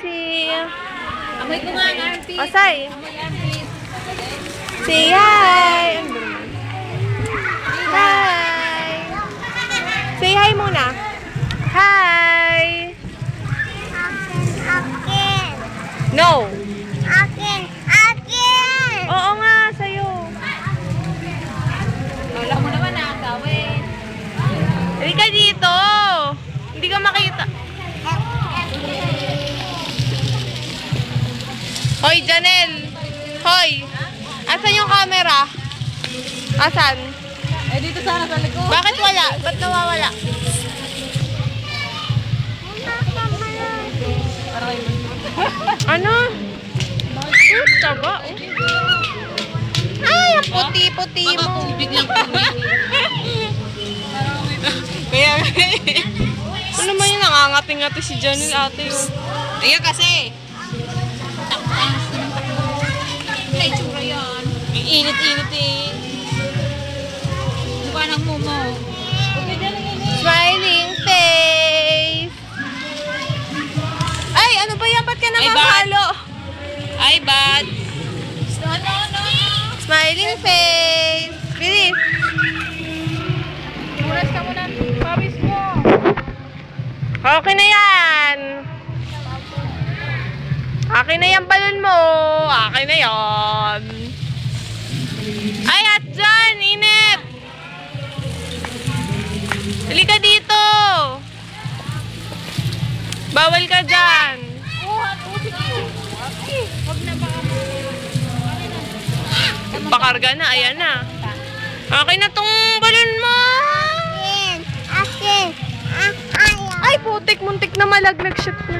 si... Amoy ko nga ang armpit. Osay. Amoy armpit. Say hi. Hi. Say hi muna. Hi. Akin. No. Akin. Akin. Oo nga, sa'yo. Wala mo naman na gawin. Halika dito. Hindi ka makita. Hoy, Janelle. Hoy. Asan yung camera? Asan? Eh, dito sana sa likod. Bakit wala? Ba't nawawala? Ano? Taba. Ay, ang puti-puti mo. Baka tubig lang tubig. Kaya ano naman yung nangangati-ngati si Janelle ate yun? Ayan kasi. May tsura yan. Init-init eh. Mukha ng mumo. Smiling face. Ay, ano ba yan? Ba't ka namamalo? Ay, bad. Smiling face. Bilis. Muras ka muna. Pawis mo. Okay na yan. Akin na yung balon mo. Akin na yan. Ay, hot dyan. Init. Halika dito. Bawal ka dyan. Huwag na baka Pakarga na. Ayan na. Akin na tong balon mo. Akin. Ay, putik. Muntik na malaglag. Shit na.